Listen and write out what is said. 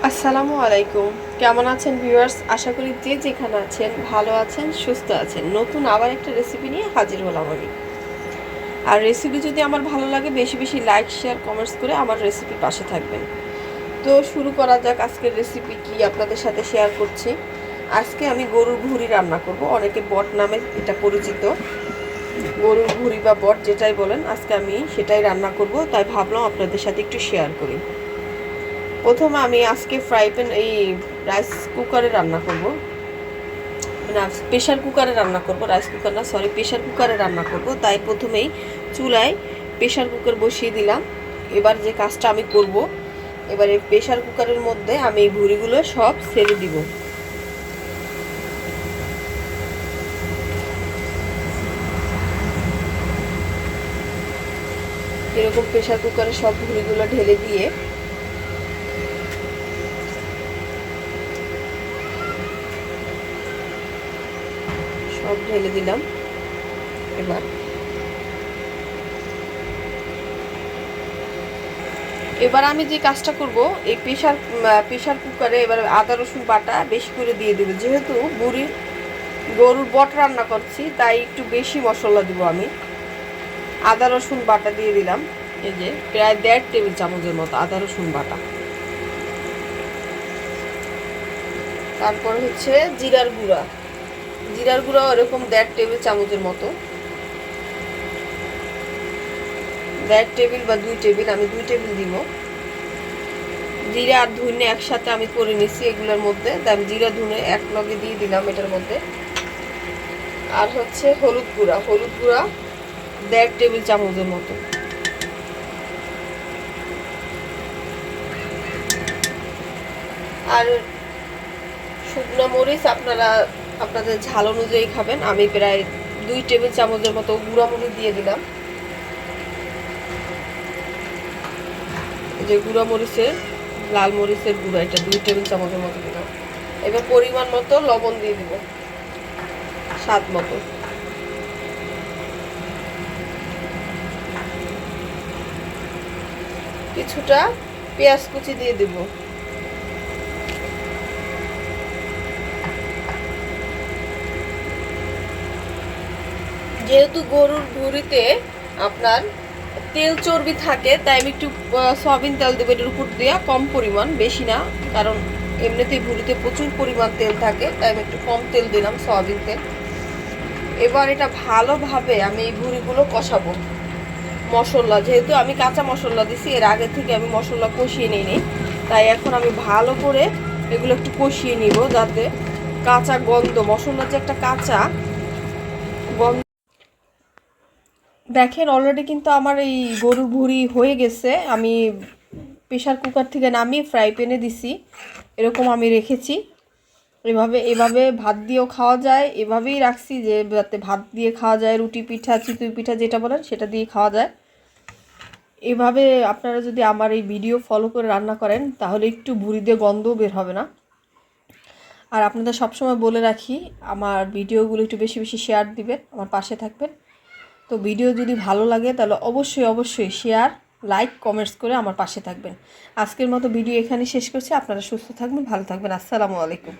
আসসালামু আলাইকুম। কেমন আছেন ভিউয়ার্স? আশা করি যে যেখানে আছেন ভালো আছেন, সুস্থ আছেন। নতুন আবার একটা রেসিপি নিয়ে হাজির হলাম আমি। আর রেসিপি যদি আমার ভালো লাগে বেশি বেশি লাইক শেয়ার কমেন্টস করে আমার রেসিপি পাশে থাকবেন। তো শুরু করা যাক আজকের রেসিপি কি আপনাদের সাথে শেয়ার করছি। আজকে আমি গরুর ভুঁড়ি রান্না করব। অনেকে বট নামে এটা পরিচিত। গরুর ভুঁড়ি বা বট যেটাই বলেন, আজকে আমি সেটাই রান্না করব, তাই ভাবলাম আপনাদের সাথে একটু শেয়ার করি। প্রথমে আমি আজকে ফ্রাই প্যান রাইস কুকারে রান্না করব, মানে প্রেশার কুকারে রান্না করব, রাইস কুকার না, সরি, প্রেশার কুকারে রান্না করব। তাই প্রথমেই চুলায় প্রেশার কুকার বসিয়ে দিলাম। এবার যে কাজটা আমি করব, এবারে প্রেশার কুকারের মধ্যে আমি এই ভুঁড়িগুলো সব ছেড়ে দিব। এরকম প্রেশার কুকারে সব ভুঁড়িগুলো ঢেলে দিয়ে সব ঢেলে দিলাম। এবার আমি যে কাজটা করব, এই প্রেশার কুকারে এবার আদা রসুন বাটা বেশি করে দিয়ে দেব। যেহেতু গরুর বট রান্না করছি, তাই একটু বেশি মশলা দিব আমি। আদা রসুন বাটা দিয়ে দিলাম, এই যে প্রায় 1.5 টেবিল চামচের মতো আদা রসুন বাটা। তারপর হচ্ছে জিরার গুঁড়া এরকম 1.5 টেবিল চামচের মতো, 1.5 টেবিল বা 2 টেবিল, আমি 2 টেবিল দিব। জিরা আর ধনে একসাথে আমি করে নিছি এগুলোর মধ্যে, তাই আমি জিরা ধনে এক লগে দিয়ে দিলাম এটার মধ্যে। আর হচ্ছে হলুদ গুঁড়া 1.5 টেবিল চামচের মতো। আর শুকনো মরিচ আপনারা আপনাদের ঝাল অনুযায়ী খাবেন। আমি প্রায় 2 টেবিল চামচের মতো গুঁড়া মরিচ দিয়ে দিলাম। যে গুঁড়া মরিচের, লাল মরিচের গুঁড়া, এটা 2 টেবিল চামচের মতো দিলাম। এবার পরিমাণ মতো লবণ দিয়ে দিব, স্বাদ মতো। কিছুটা পেঁয়াজ কুচি দিয়ে দিব। যেহেতু গরুর ভুঁড়িতে আপনার তেল চর্বি থাকে, তাই আমি একটু সয়াবিন তেল দেবো এটার উপর দেওয়া, কম পরিমাণ, বেশি না, কারণ এমনিতেই ভুঁড়িতে প্রচুর পরিমাণ তেল থাকে, তাই আমি একটু কম তেল দিলাম, সয়াবিন তেল। এবার এটা ভালোভাবে আমি এই ভুঁড়িগুলো কষাবো। মশলা যেহেতু আমি কাঁচা মশলা দিছি, এর আগে থেকে আমি মশলা কষিয়ে নিই, তাই এখন আমি ভালো করে এগুলো একটু কষিয়ে নিব, যাতে কাঁচা গন্ধ, মশলার যে একটা কাঁচা গন্ধ। দেখেন অলরেডি কিন্তু আমার এই গরুর ভুঁড়ি হয়ে গেছে। আমি প্রেশার কুকার থেকে নামিয়ে ফ্রাই প্যানে দিছি, এরকম আমি রেখেছি। এভাবে ভাত দিয়েও খাওয়া যায়, এভাবেই রাখছি যে যাতে ভাত দিয়ে খাওয়া যায়, রুটি পিঠা, চিতই পিঠা যেটা বলেন সেটা দিয়ে খাওয়া যায়। এভাবে আপনারা যদি আমার এই ভিডিও ফলো করে রান্না করেন, তাহলে একটু ভুঁড়ি দিয়ে গন্ধও বের হবে না। আর আপনাদের সবসময় বলে রাখি, আমার ভিডিওগুলো একটু বেশি বেশি শেয়ার দিবেন, আমার পাশে থাকবেন। তো ভিডিও যদি ভালো লাগে তাহলে অবশ্যই শেয়ার, লাইক, কমেন্টস করে আমার পাশে থাকবেন। আজকের মতো ভিডিও এখানে শেষ করছি। আপনারা সুস্থ থাকবেন, ভালো থাকবেন। আসসালামু আলাইকুম।